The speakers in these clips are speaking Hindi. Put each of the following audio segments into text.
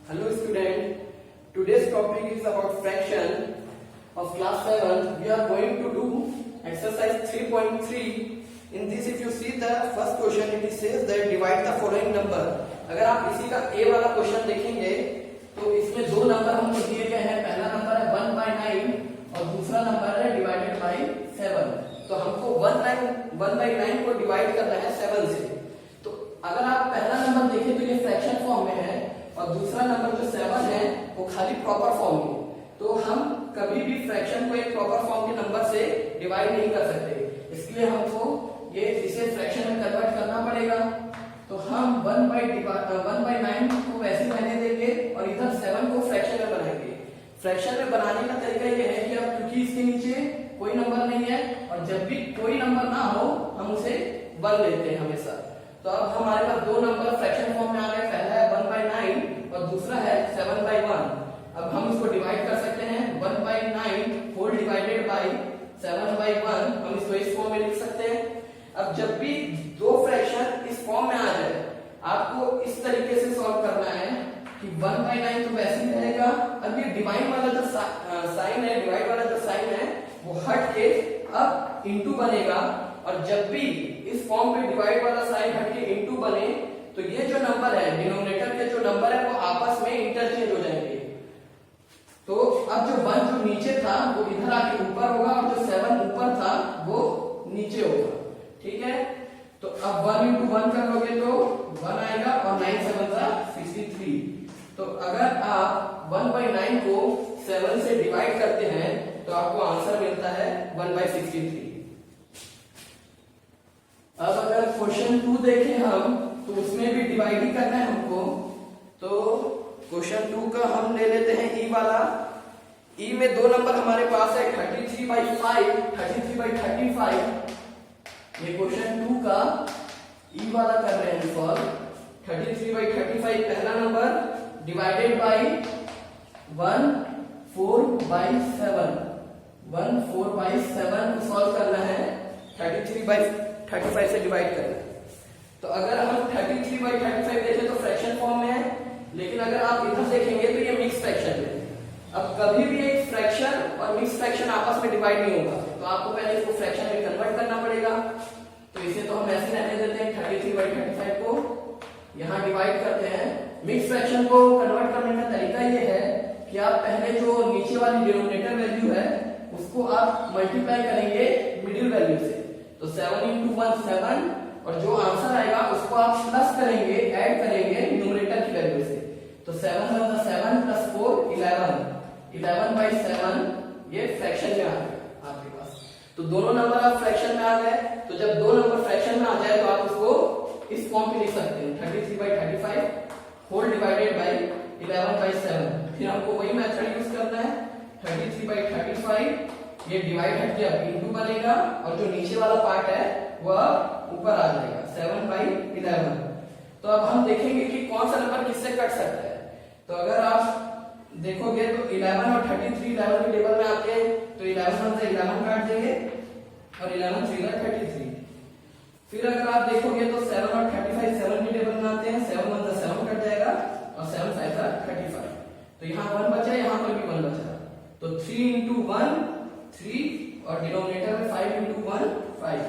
Hello student, today's topic is about fraction of class 7. We are going to do exercise 3.3. In this if you see the first question, it says that divide the following number. अगर आप इसी का A वाला क्वेश्चन देखेंगे तो इसमें दो नंबर हमको दिए गए हैं. पहला नंबर है 1/9 और दूसरा नंबर है डिवाइडेड बाय 7. तो हमको 1/9 को डिवाइड करना है 7 से. तो अगर आप पहला नंबर देखें तो ये फ्रैक्शन फॉर्म में है और दूसरा नंबर जो 7 है वो खाली प्रॉपर फॉर्म में. तो हम कभी भी फ्रैक्शन को एक प्रॉपर फॉर्म के नंबर से डिवाइड नहीं कर सकते, इसलिए हमको ये इसे फ्रैक्शन में कन्वर्ट करना पड़ेगा. तो हम 1/9 को वैसे रहने देंगे और इधर 7 को फ्रैक्शन में बनाएंगे. फ्रैक्शन में बनाने का तरीका ये है कि अब क्योंकि इसके नीचे कोई नंबर नहीं है और जब भी कोई नंबर ना हो हम उसे 1 लेते हैं हमेशा. तो अब हमारे पास दो नंबर फ्रैक्शन फॉर्म में आ गए. पहला है 1/9 और दूसरा है 7/1. अब हम इसको डिवाइड कर सकते हैं. 1/9 होल डिवाइडेड बाय 7/1 हम इसको इस फॉर्म में लिख सकते हैं. अब जब भी दो फ्रैक्शन इस फॉर्म में आ जाए आपको इस तरीके से सॉल्व करना है कि 1/9 तो वैसे ही रहेगा. अब ये डिवाइड वाला जो साइन है, डिवाइड वाला जो साइन है वो हट के अब इनटू बनेगा. और जब भी इस फॉर्म पे डिवाइड वाला साइन हट के इनटू बने तो ये जो नंबर है डिनोमिनेटर के जो नंबर है वो आपस में इंटरचेंज हो जाएंगे. तो अब जो 1 जो नीचे था वो इधर आके ऊपर होगा और जो 7 ऊपर था वो नीचे होगा. ठीक है. तो अब 1 into 1 कर लोगे तो 1 आएगा और 9 7 का 63. तो अगर आप 1/9 को 7 से डिवाइड करते हैं तो आपको आंसर मिलता है 1/63. अब अगर क्वेश्चन 2 देखें हम तो उसमें भी डिवाइड ही करना है हमको. तो क्वेश्चन 2 का हम ले लेते हैं ई वाला. ई में दो नंबर हमारे पास है 33/5, 33/35. ये क्वेश्चन 2 का ई वाला कर रहे हैं सॉल्व. 33/35 पहला नंबर डिवाइडेड बाय 14/7. 14/7 को सॉल्व करना है. 33/35 से डिवाइड करना है. तो अगर हम 33/35 देखें तो फ्रैक्शन फॉर्म में है, लेकिन अगर आप इधर देखेंगे तो ये मिक्स फ्रैक्शन है. अब कभी भी एक फ्रैक्शन और मिक्स फ्रैक्शन आपस में डिवाइड नहीं होगा, तो आपको पहले इसको फ्रैक्शन में कन्वर्ट करना पड़ेगा. तो इसे तो हम ऐसे रहने देते हैं. 33/35 को यहाँ डिवाइड करते हैं. मिक्स फ्रैक्शन को कन्वर्ट करने का तरीका ये है कि आप पहले जो नीचे वाली डिनोमिनेटर वैल्यू है उसको आप मल्टीप्लाई करेंगे मिडिल वैल्यू से. तो 7 into 1 7 और जो आंसर आएगा उसको आप प्लस करेंगे, ऐड करेंगे न्यूमरेटर की वैल्यू से. तो 7 1 7 प्लस 4 11. 11/7 ये फ्रैक्शन में आ गया आपके पास. तो दोनों नंबर आप फ्रैक्शन में आ गए. तो जब दो नंबर फ्रैक्शन में आ जाए तो आप उसको इस फॉर्म पे लिख सकते हैं 33/35 होल डिवाइडेड बाय 11/7. फिर हमको वही मेथड यूज करना है. 33/35 ये डिवाइड हट गया इनटू बनेगा और जो नीचे वाला पार्ट है वह ऊपर आ जाएगा 7/11. तो अब हम देखेंगे कि कौन सा नंबर किससे कट सकता है. तो अगर आप देखोगे तो 11 और 33 11 के टेबल में आते हैं. तो 11 से 11 काट देंगे और 11 3 33. फिर अगर आप देखोगे तो 7 और 35 7 के टेबल में आते हैं. 7 1 7 कट जाएगा और 7 5 35. तो यहाँ 1 बचा, यहाँ पर भी 1 बचा. तो 3 into 1 3 और डिनोमिनेटर में 5 into 1 5.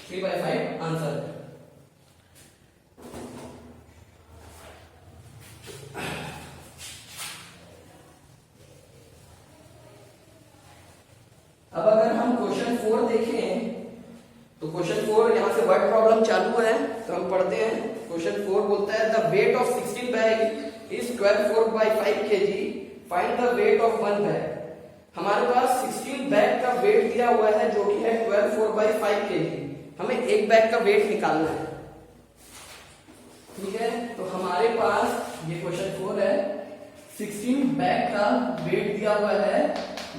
3/5 आंसर. अब अगर हम क्वेश्चन 4 देखें तो क्वेश्चन 4 यहाँ से वर्ड प्रॉब्लम चालू है तो हम पढ़ते हैं. क्वेश्चन 4 बोलता है the weight of 16 bag is 12/4/5 kg. Find the weight of 1 bag. हमारे पास 16 बैग का वेट दिया हुआ है जो कि है 12/4/5 kg. हमें एक बैग का वेट निकालना है. ठीक है. तो हमारे पास ये क्वेश्चन 4 है. 16 बैग का वेट दिया हुआ है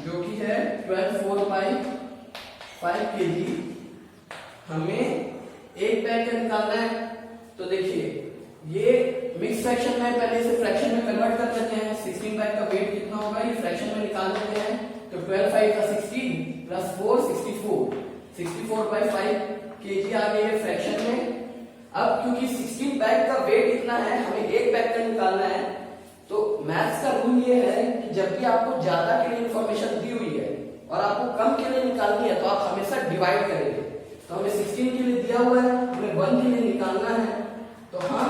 जो कि है 12/4/5 kg. हमें एक बैग का निकालना है. तो देखिए ये मिक्स फ्रैक्शन में पहले से फ्रैक्शन में कन्वर्ट कर लेते हैं. 16 बैग का वेट कितना होगा ये फ्रैक्शन में निकाल लेते हैं. तो 12 5 का 16 प्लस 4 64. 64/5 kg आ गई है फ्रैक्शन में. अब क्योंकि 16 बैग का वेट इतना है हमें एक बैग का निकालना है तो मैथ्स का रूल ये है कि जब भी आपको ज्यादा के लिए इंफॉर्मेशन दी हुई है और आपको कम के लिए निकालनी है तो आप हमेशा डिवाइड करेंगे। तो हमें 16 के लिए दिया हुआ है, हमें 1 के लिए निकालना है, तो हम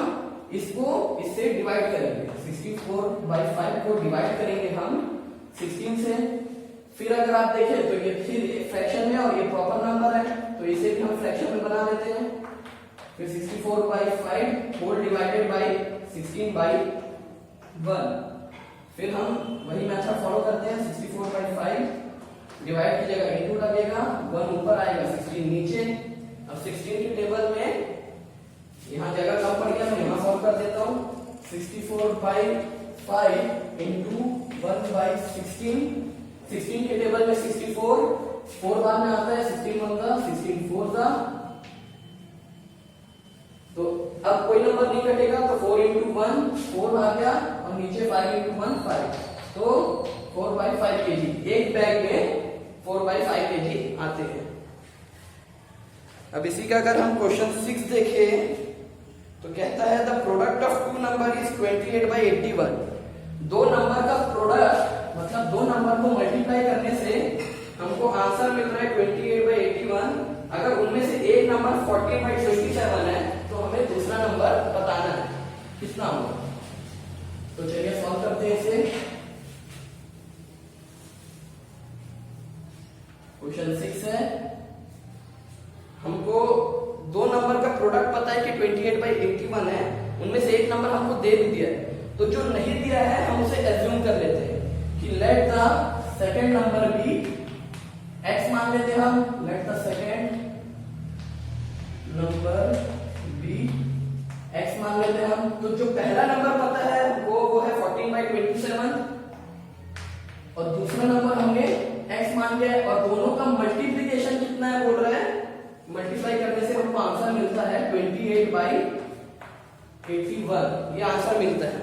इसको इससे डिवाइड करेंगे। 64/5 को डिवाइड करेंगे हम 16 से। फिर अगर आप देखें तो ये फिर एक फ्रैक्शन है और ये प्रॉपर नंबर है, तो इसे भी हम फ्रैक्शन में बना लेते हैं। फिर 64/5 होल डिवाइडेड बाय 16/1। फिर हम वही मेथड फॉलो करते हैं। 64/5 डिवाइड की जगह इनटू लगेगा, 1 ऊपर आएगा, 16 नीचे। अब 16 के टेबल में यहाँ जगह कम पड़ गया, मैं यहाँ सॉल्व कर देता हूँ। 64/5 इंटू 1/16। 16 के टेबल में 64, 4 बाद में आता है, 16 1 जा, 16 4 जा। तो अब कोई नंबर नहीं कटेगा, तो 4 इंटू 1 4 आ गया और नीचे 5 इंटू 1 5। तो 4/5 kg एक बैग में 4/5 kg आते हैं। अब इसी का अगर हम क्वेश्चन 6 देखें तो कहता है the product of two number is 28/81। दो नंबर का प्रोडक्ट मतलब दो नंबर को मल्टीप्लाई करने से हमको आंसर मिल रहा है 28/81। अगर उनमें से एक नंबर 40/27 है तो हमें दूसरा नंबर बताना है कितना होगा। तो चलिए सॉल्व करते हैं इसे। क्वेश्चन 6 है, हमको दो नंबर का प्रोडक्ट पता है कि 28/81 है, उनमें से एक नंबर हमको दे भी दिया है। तो जो नहीं दिया है हम उसे एज्यूम कर लेते हैं कि let the second number be x मान लेते हैं हम। Let the second number be x मान लेते हैं हम। तो जो पहला नंबर पता है वो है 14/27 और दूसरा नंबर हमने x मान लिया है और दोनों का मल्टीप्लिकेशन कितना है बोल रहे हैं। मल्टीप्लाई करने से हमको आंसर मिलता है 28/81। ये आंसर मिलता है।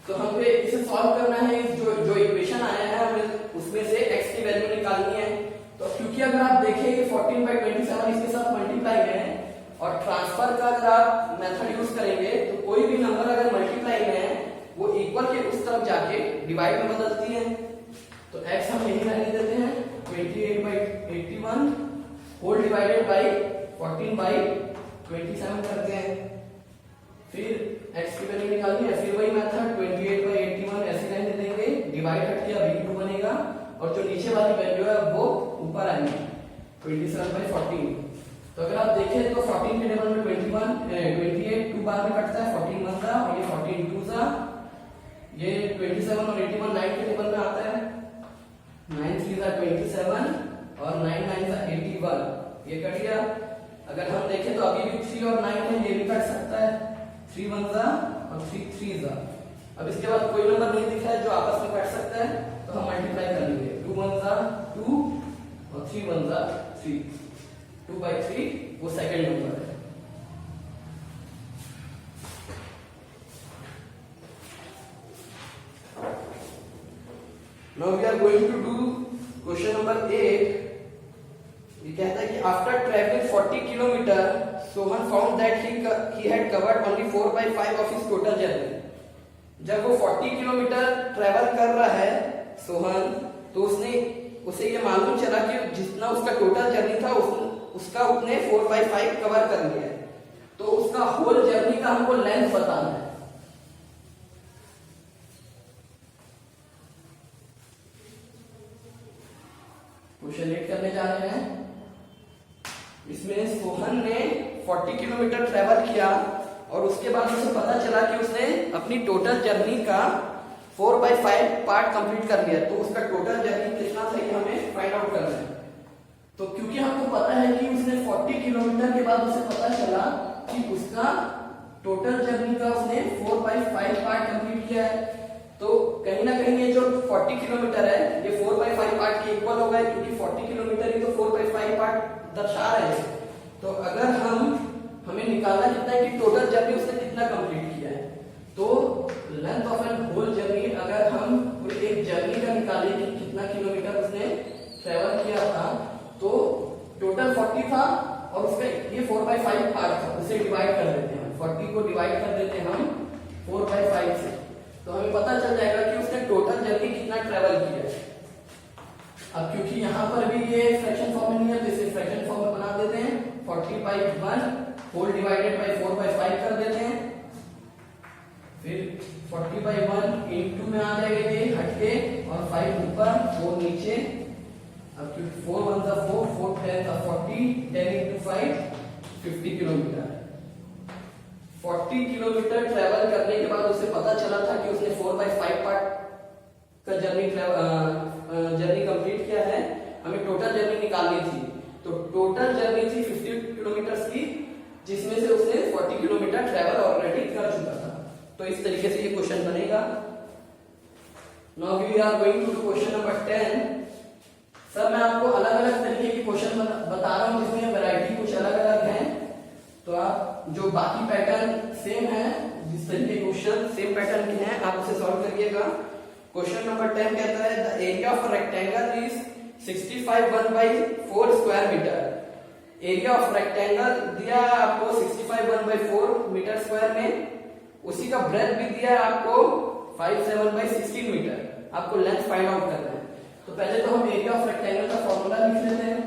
तो हमें इसे सॉल्व करना है। जो इक्वेशन आया है हमें उसमें से x की वैल्यू निकालनी है। तो क्योंकि अगर आप देखें कि 14/27 इसके साथ मल्टीप्लाई है और ट्रांसफर का अगर आप मेथड यूज करेंगे तो कोई भी नंबर अगर मल्टीप्लाई में है वो इक्वल के उस तरफ जाके डिवाइड में बदलती है। तो x हम यही रहने देते हैं 28/81 होल डिवाइडेड बाय 14/27 करते हैं। फिर x की वैल्यू निकालनी है, फिर वही मेथड 28/81 ऐसे रहने देंगे, डिवाइड हट गया b2 बनेगा और जो नीचे वाली वैल्यू है वो ऊपर आएगी 27/14। तो अगर आप देखें तो 14 के टेबल में 28 2 बार में कटता है, 14 1 जा और ये 14 2 जा। ये 27 और 81 9 के टेबल में आता है, 9 3 जा 27 और 9 9 जा 81। ये कट गया। अगर हम देखें तो अभी भी 3 और 9 है, ये भी कट सकता है, 3 1 जा और 3 3 जा। अब इसके बाद कोई नंबर नहीं दिख रहा है जो आपस में कट सकता है, तो हम मल्टीप्लाई कर लेंगे। 2 1 जा 2 और 3 1 जा 3। 2/3 वो सेकंड नंबर है। Now we are going to do question number 8. ये कहता है कि after traveling 40 kilometer, Sohan found that he had covered only 4/5 of his total journey. जब वो 40 किलोमीटर ट्रेवल कर रहा है सोहन, तो उसे ये मालूम चला कि जितना उसका टोटल जर्नी था उसका उसने 4/5 कवर कर लिया है। तो उसका होल जर्नी का हमको लेंथ बताना है। क्वेश्चन 8 करने जा रहे हैं। इसमें सोहन ने 40 किलोमीटर ट्रेवल किया और उसके बाद उसे पता चला कि उसने अपनी टोटल जर्नी का 4/5 पार्ट कंप्लीट कर लिया। तो उसका टोटल जर्नी कितना था ये हमें फाइंड आउट करना है। तो क्योंकि हमको पता है कि उसने 40 किलोमीटर के बाद उसे पता चला कि उसका टोटल जर्नी का उसने 4/5 पार्ट कंप्लीट किया है, तो कहीं ना कहीं ये जो 40 किलोमीटर है ये 4/5 पार्ट के इक्वल होगा, क्योंकि 40 किलोमीटर ही तो 4/5 पार्ट दर्शा रहे हैं। तो अगर हमें निकालना कितना है कि टोटल जर्नी उसने कितना कंप्लीट किया है, तो length of an whole journey अगर हम कोई एक जर्नी का निकालें कि कितना किलोमीटर उसने ट्रेवल किया था, तो टोटल 40 था और उसका ये 4/5 पार्ट था, उसे डिवाइड कर देते हैं। 40 को डिवाइड कर देते हैं हम 4/5 से, तो हमें पता चल जाएगा कि उसने टोटल जर्नी कितना ट्रेवल किया है। अब क्योंकि यहाँ पर भी ये फ्रैक्शन फॉर्म में नहीं है तो इसे फ्रैक्शन फॉर्म में बना देते हैं। 40/1 होल डिवाइडेड बाय 4/5 कर देते हैं, फिर 40/1 इंटू में आ जाएगा ये हटके और 5 ऊपर 4 नीचे। अब क्योंकि 4 1 जा 4 4 10 जा 40, 10 इंटू 5 50 किलोमीटर। 40 किलोमीटर ट्रेवल करने के बाद उसे पता चला था कि उसने 4/5 पार्ट का जर्नी कंप्लीट किया है। हमें टोटल जर्नी निकालनी थी, तो टोटल जर्नी थी 50 किलोमीटर की, जिसमें से उसने 40 किलोमीटर ट्रेवल ऑलरेडी कर चुका था। तो इस तरीके से ये क्वेश्चन बनेगा। Now we are going to do question number 10। Sir मैं आपको अलग अलग तरीके के क्वेश्चन बता रहा हूँ जिसमें वैरायटी कुछ अलग अलग है, तो आप जो बाकी पैटर्न सेम है, जिस तरीके के क्वेश्चन सेम पैटर्न के हैं आप उसे सॉल्व करिएगा। क्वेश्चन नंबर 10 कहता है the area of rectangle is 65 1/4 square metre. Area of rectangle दिया आपको 65 1/4 मीटर स्क्वायर में, उसी का ब्रेथ भी दिया आपको 57/16 मीटर। आपको लेंथ फाइंड आउट करना है। तो पहले तो हम एरिया ऑफ रेक्टेंगल का फॉर्मूला लिख लेते हैं।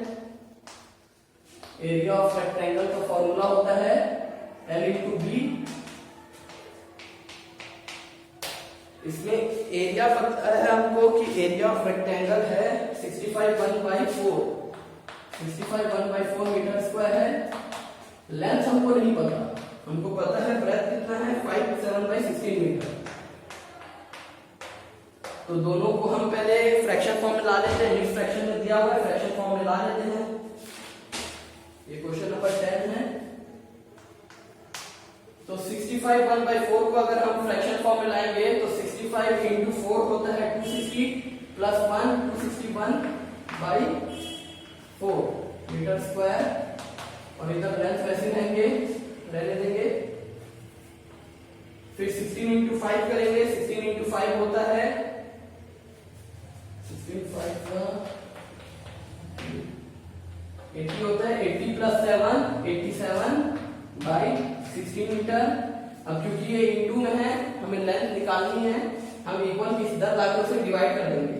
एरिया ऑफ रेक्टेंगल का फॉर्मूला होता है L × B। इसमें एरिया पता है हमको कि एरिया ऑफ रेक्टेंगल है 65 1/4 मीटर स्क्वायर है। लेंथ हमको नहीं पता, हमको पता है ब्रेथ कितना है 57/16 मीटर। तो दोनों को हम पहले फ्रैक्शन फॉर्म में ला लेते हैं। नेक्स्ट फ्रैक्शन में दिया हुआ है, फ्रैक्शन फॉर्म में ला लेते हैं। ये क्वेश्चन नंबर 10 है। तो 65 1/4 को अगर हम फ्रैक्शन फॉर्म में लाएंगे तो 65 इंटू 4 होता है 260 प्लस 1 261/4 मीटर स्क्वायर, और इधर लेंथ वैसे रहेंगे रहने देंगे। फिर 16 इंटू 5 करेंगे। 16 इंटू 5 होता है 80 होता है 80 प्लस 7 87/16 मीटर। अब क्योंकि ये इंटू में है हमें लेंथ निकालनी है, हम इक्वल की इधर लाकर उसे डिवाइड कर देंगे।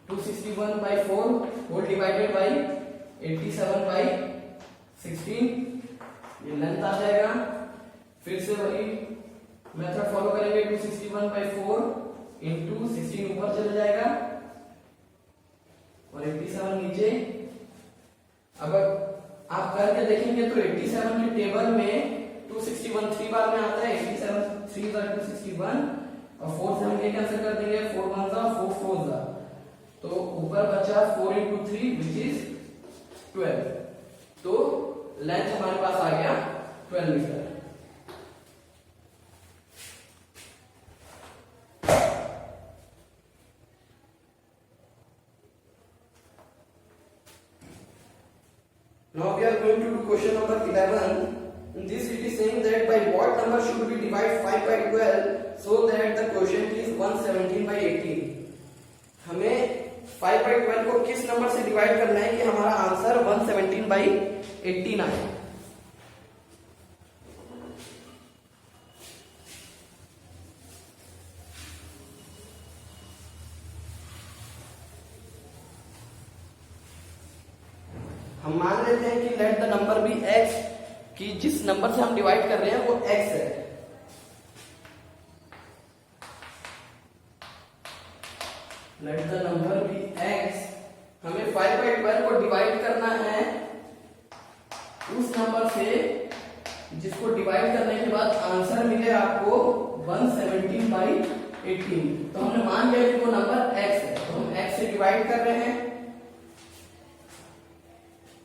261/4 होल डिवाइडेड बाई 87/16, ये लेंथ आ जाएगा। फिर से वही मेथड फॉलो करेंगे। 261/4 इंटू 16 ऊपर चला जाएगा और 87 नीचे। अगर आप करके देखेंगे तो 87 के टेबल में 261 3 बार में आता है। 87 3 बार 261 और 4 से हम ये कैंसिल कर देंगे। 4 1 जा 4 4 जा, तो ऊपर बचा 4 इंटू 3 विच इज 12। तो लेंथ हमारे पास आ गया 12 metre. Now we are going to do question number 11. In this it is saying that by what number should we divide 5/12 so that the quotient is 117/18। हमें 5/12 को किस नंबर से डिवाइड करना है कि हमारा आंसर 117/18 आए। हम मान लेते हैं कि let the number be x, कि जिस नंबर से हम डिवाइड कर रहे हैं वो x है। Let the number be x, हमें 5/12 को डिवाइड करना है उस नंबर से जिसको डिवाइड करने के बाद आंसर मिले आपको 117/18। तो हमने मान लिया कि वो नंबर x है, तो हम x से डिवाइड कर रहे हैं।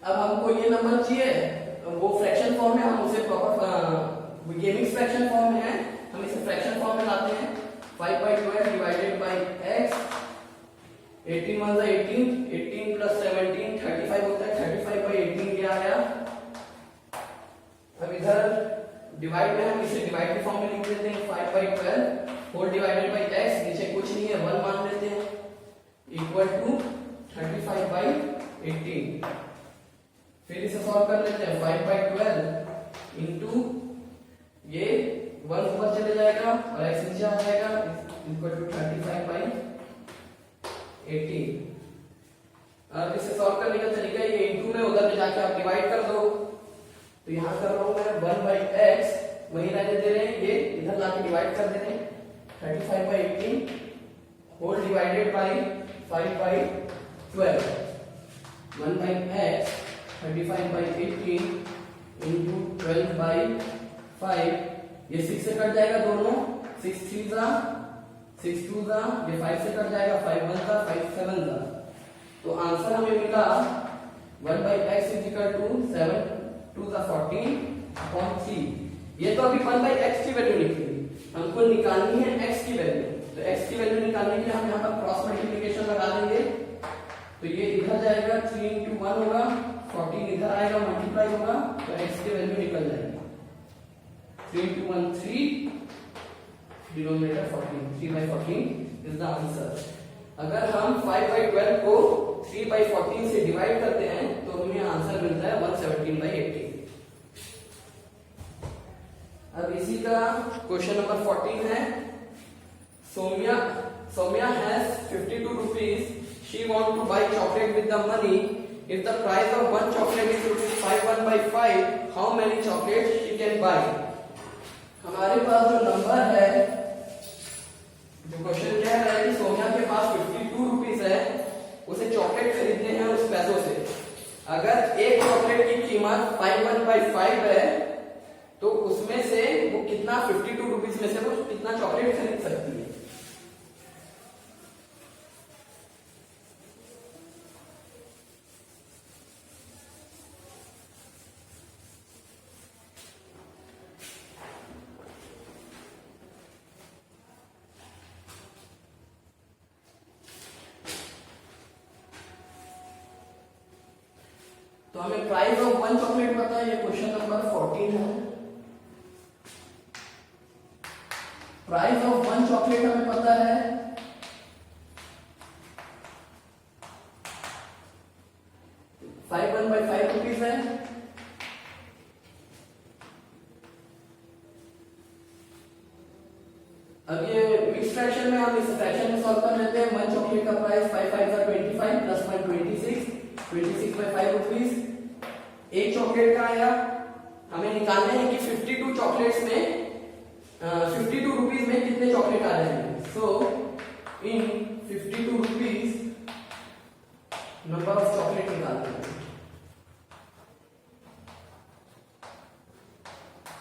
अब हमको ये नंबर चाहिए, वो फ्रैक्शन फॉर्म में, हम उसे प्रॉपर ये मिक्स फ्रैक्शन फॉर्म में है, हम इसे फ्रैक्शन फॉर्म में लाते हैं। 5/12 डिवाइडेड बाय x, 18 1 18, 18 प्लस 17 35 होता है। 35/18 क्या आया। अब इधर डिवाइड में हम इसे डिवाइड के फॉर्म में लिख देते हैं। 5/12 होल डिवाइडेड बाय x, नीचे कुछ नहीं है 1 मान लेते हैं, इक्वल टू 35/18। फिर इसे सॉल्व कर लेते हैं। 5/12 इंटू ये 1 ऊपर चले जाएगा और x नीचे आ जाएगा इक्वल टू 35/18। अब इसे सॉल्व करने का तरीका ये इनटू में उधर ले जाके आप डिवाइड कर दो। तो यहां कर रहा हूं मैं 1/x, वही रहने दे रहे हैं, ये इधर लाके डिवाइड कर दे रहे हैं 35/18 whole divided bye 5/12। 1/x 35/18 into 12/5, ये 6 से कट जाएगा दोनों, 6 3 जा 6 2 जा, ये 5 से कट जाएगा, 5 1 जा 5 7 जा। तो आंसर हमें मिला 1/x is equal to 7 2 जा 14/3। ये तो अभी 1/x की वैल्यू निकली, हमको निकालनी है x की वैल्यू। तो x की वैल्यू निकालने के लिए हम यहाँ पर क्रॉस मल्टीप्लिकेशन लगा देंगे। तो ये इधर जाएगा 3 into 1 होगा, 14 इधर आएगा मल्टीप्लाई होगा, तो x की वैल्यू निकल जाएगी 3 into 1 3, denominator 14, 3/14 is the answer. अगर हम 5/12 को 3/14 से डिवाइड करते हैं तो हमें आंसर मिलता है 117/18। अब इसी का क्वेश्चन नंबर 14 है। Soumya has 52 rupees. She wants to buy chocolate with the money. If the price of one chocolate is rupees 5/5, how many chocolates she can buy? हमारे पास जो नंबर है, जो क्वेश्चन कह रहा है कि सोम्या के पास 52 रुपीस है, उसे चॉकलेट खरीदने हैं उस पैसों से। अगर एक चॉकलेट की कीमत 5/5 है तो उसमें से वो कितना 52 रुपीस में से वो कितना चॉकलेट खरीद सकती है। तो हमें प्राइस ऑफ वन चॉकलेट पता है, ये क्वेश्चन नंबर 14 है। प्राइस ऑफ वन चॉकलेट हमें पता है 5/5 रुपीज है। अब ये मिक्स फ्रैक्शन में हम इस फ्रैक्शन में सॉल्व कर लेते हैं। वन चॉकलेट का प्राइस 5 5 जा 25 प्लस 1 26/5 रुपीज। एक चॉकलेट का आया, हमें निकालना है कि 52 चॉकलेट्स में 52 रुपीज में कितने चॉकलेट आ जाएंगे। सो इन 52 रुपीज नंबर ऑफ चॉकलेट निकालते हैं।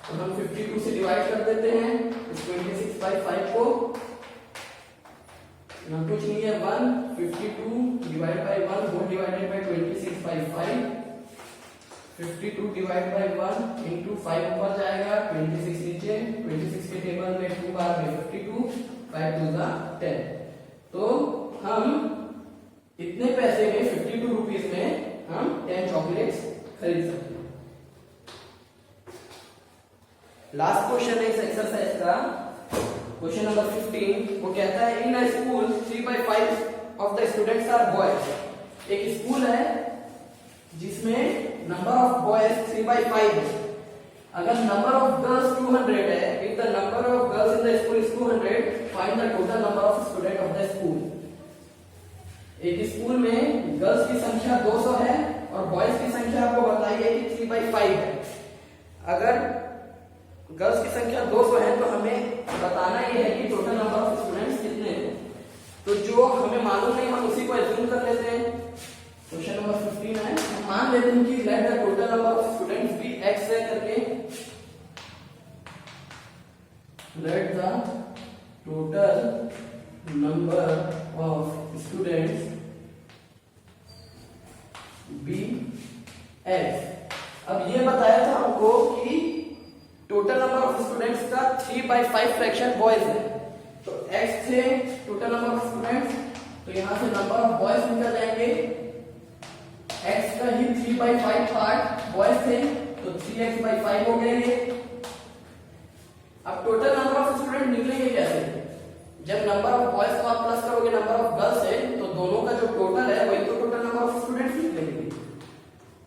तो हम 52 से डिवाइड कर देते हैं इस 26/5 को। ना कुछ नहीं है, 1 52 divide by 1 whole divided by 26/5। 52 divide by 1 into 5 ऊपर जाएगा, 26 नीचे, 26 के टेबल में 2 बार में 52, 5 2 जा 10। तो हम इतने पैसे में 52 रुपीस में हम 10 चॉकलेट्स खरीद सकते हैं। लास्ट क्वेश्चन है इस एक्सरसाइज का, क्वेश्चन नंबर 15। वो कहता है in a school 3/5 of the students are boys. एक स्कूल है जिसमें नंबर ऑफ बॉयज 3/5 है। अगर नंबर ऑफ गर्ल्स 200 है, if the number of girls in the school is 200, find the total number of student of the school. एक स्कूल में गर्ल्स की संख्या 200 है और बॉयज की संख्या आपको बताई है कि 3/5 है। अगर गर्ल्स की संख्या 200 है तो हमें बताना यह है कि टोटल नंबर ऑफ स्टूडेंट्स कितने हैं। तो जो हमें मालूम नहीं हम उसी को एज्यूम कर लेते हैं। क्वेश्चन नंबर 15 है, हम मान लेते हैं कि let the total number of students be x है करके। Let the total number of students be x। अब ये बताया था हमको कि टोटल नंबर ऑफ स्टूडेंट्स का 3/5 फ्रैक्शन बॉयज है। तो x थे टोटल नंबर ऑफ स्टूडेंट्स, तो यहां से नंबर ऑफ बॉयज निकल जाएंगे। x का ही 3/5 पार्ट बॉयज थे तो 3x/5 हो गए ये। अब टोटल नंबर ऑफ स्टूडेंट निकलेंगे कैसे? जब नंबर ऑफ बॉयज को आप प्लस करोगे नंबर ऑफ गर्ल्स से, तो दोनों का जो टोटल है वही तो टोटल नंबर ऑफ स्टूडेंट्स निकलेंगे।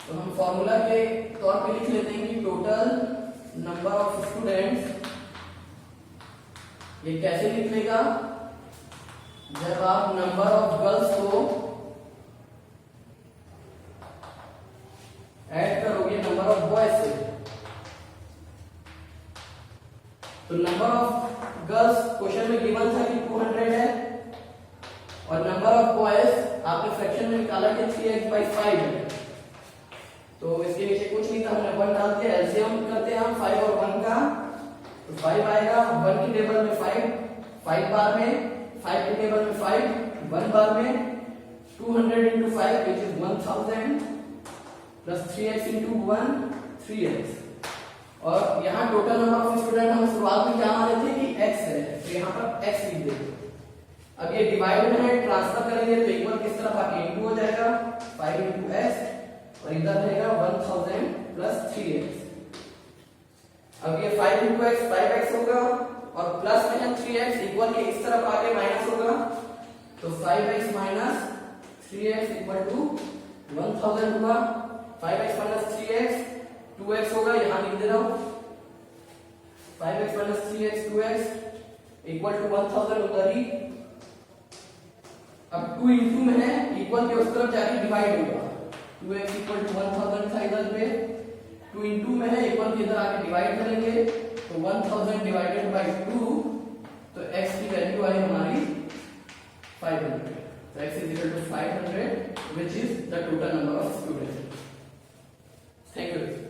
तो हम फॉर्मूला के तौर पे लिख लेते हैं कि टोटल नंबर ऑफ स्टूडेंट्स, ये कैसे निकलेगा? जब आप नंबर ऑफ गर्ल्स को ऐड करोगे नंबर ऑफ बॉयज से, तो नंबर ऑफ गर्ल्स क्वेश्चन में गिवन था कि 200 है और नंबर ऑफ बॉयज आपने फ्रैक्शन में निकाला कि 3x/5 है। तो इसके नीचे कुछ नहीं था, हमने 1 डाल दिया। एलसीएम करते हैं हम 5 और 1 का, तो 5 आएगा। 1 की टेबल में 5 बार में, 5 की टेबल में 5 1 बार में, 200 into 5 which is 1000 plus 3x into 1 3x। और यहाँ टोटल नंबर ऑफ स्टूडेंट हम शुरुआत में क्या माने थे कि x है, तो यहाँ पर x लिख देंगे। अब ये डिवाइड में है, ट्रांसफर करेंगे तो इक्वल किस तरफ आके इनटू हो जाएगा, 5 into x और इधर रहेगा 1000 plus 3x। अब ये 5 into x 5x होगा और प्लस में है 3x इक्वल के इस तरफ आके माइनस होगा, तो 5x minus 3x equal to 1000 हुआ। 5x minus 3x 2x होगा, यहां लिख दे रहा हूं 5x minus 3x 2x equal to 1000 उधर ही। अब 2 into में है, इक्वल के उस तरफ जाके डिवाइड होगा, 2x इक्वल टू 1000 था इधर पे, 2 into में है, इक्वल के इधर आके डिवाइड करेंगे तो 1000 डिवाइडेड बाय 2, तो x की वैल्यू आई हमारी 500। So x is equal to 500 which is the total number of students. Thank you.